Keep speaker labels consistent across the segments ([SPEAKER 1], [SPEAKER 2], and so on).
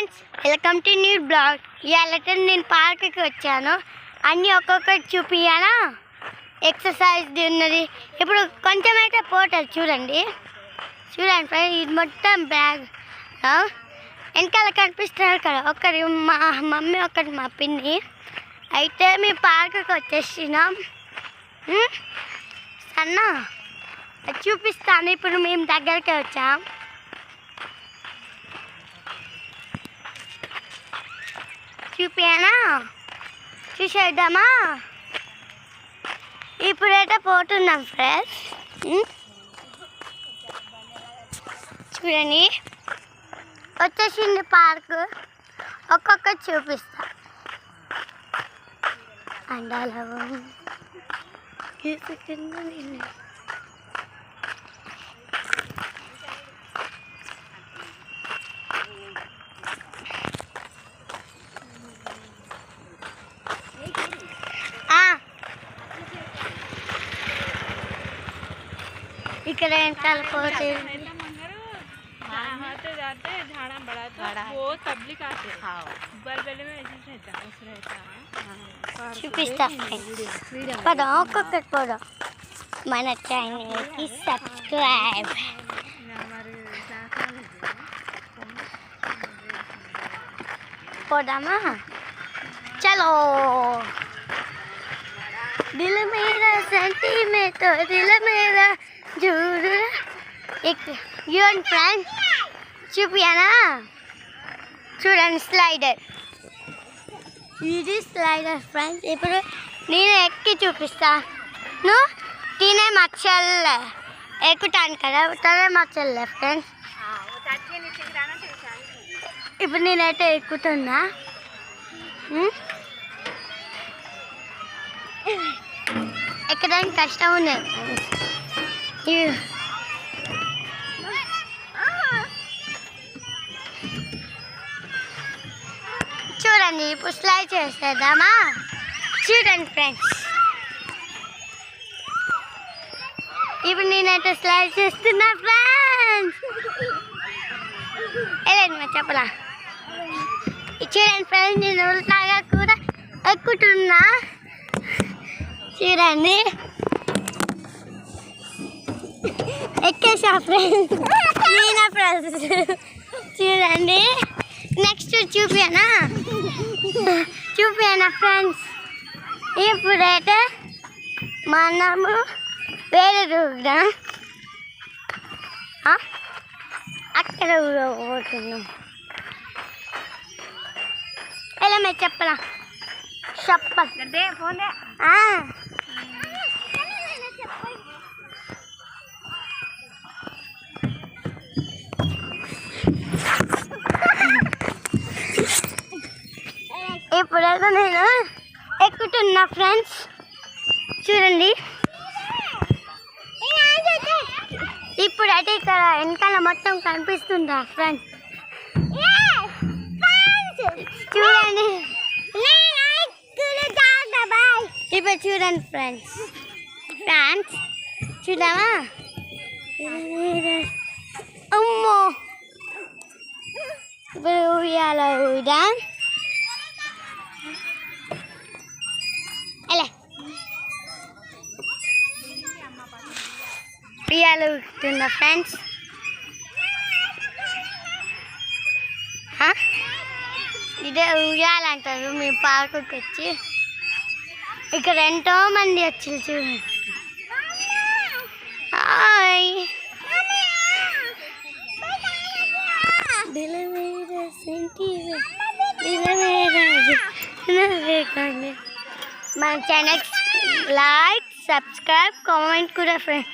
[SPEAKER 1] Friends, welcome to new blog. ఇవాళ నేను పార్క్కి వచ్చాను. అన్నీ ఒక్కొక్కటి చూపియాలా. ఎక్సర్సైజ్ ఉన్నది. ఇప్పుడు కొంచెం అయితే పోతుంది. చూడండి ఫ్రెండ్స్, ఇది మొత్తం బ్యాగ్. వెనకాల కనిపిస్తున్నారు కదా, ఒకరి మా మమ్మీ, ఒకటి మా పిన్ని. అయితే మేము పార్క్కి వచ్చేసినాం. సన్నా చూపిస్తాను. ఇప్పుడు మేము దగ్గరికి వచ్చాం. చూపియానా, చూసేద్దామా? ఇప్పుడైతే పోతున్నాం ఫ్రెండ్స్. చూడండి, వచ్చేసింది పార్క్. ఒక్కొక్కటి చూపిస్తా. అండాల ఇక్కడ వెనకాల పోతే
[SPEAKER 2] झाड़ा बड़ा तो वो तबलीग आते बलबले में ऐसे रहता उस रहता
[SPEAKER 1] చూపిస్తా పదా. ఒక్కొక్కటి పోదా. మన ఛానల్కి సబ్స్క్రైబ్. పోదామా? చలో. दिल मेरा सेंटीमेंट, दिल मेरा जूरू. యూన్ ఫ్రెండ్స్, చూపియానా? చూడండి, స్లైడర్. ఇది స్లైడర్ ఫ్రెండ్స్. ఇప్పుడు నేను ఎక్కి చూపిస్తాను. తినే మచ్చల్లే ఎక్కుతాను కదా, తనే మచ్చల్లే ఫ్రెండ్స్. ఇప్పుడు నేనైతే ఎక్కుతున్నా. ఎక్కడానికి కష్టం ఉంది. చూడండి, ఇప్పుడు స్లైడ్ చేసేద్దామా? చూడండి ఫ్రెండ్స్, ఇప్పుడు నేనైతే స్లైడ్ చేస్తున్నా ఫ్రెండ్స్. వెళ్ళండి మా చెప్పలా. చూడండి ఫ్రెండ్స్, నేను ఉల్టాగా కూడా ఎక్కుతున్నా. చూడండి, ఎక్కేసా ఫ్రెండ్స్. నేనా ఫ్రెండ్స్, చూడండి. నెక్స్ట్ చూపియానా ఫ్రెండ్స్. ఇప్పుడైతే మనము వేరే చూద్దాం. అక్కడ పోతున్నాం. ఎలా మీరు చెప్పలా? చెప్పలే ఫోన్. ఇప్పుడైతే నేను ఎక్కుతున్నా ఫ్రెండ్స్. చూడండి, ఇప్పుడైతే ఇక్కడ వెనకాల మొత్తం కనిపిస్తుందా ఫ్రెండ్స్? చూడండి, ఇప్పుడు చూడండి ఫ్రెండ్స్. చూద్దామా? అమ్మో, ఇప్పుడు ఉయ్యాల ఊదాం. ఉయ్యాల ఊగుతున్నా ఫ్రెండ్స్. ఇదే ఉయ్యాలంటారు. మేము పార్కుకి వచ్చి ఇక్కడ ఎంతో మంది వచ్చి చూడండి. హాయ్, మన ఛానల్ లైక్, సబ్స్క్రైబ్, కామెంట్ కూడా ఫ్రెండ్స్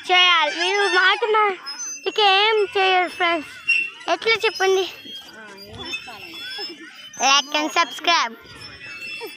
[SPEAKER 1] చేయాలి. మీరు మాట ఏం చేయరు ఫ్రెండ్స్. ఎట్లా చెప్పండి? Like and subscribe.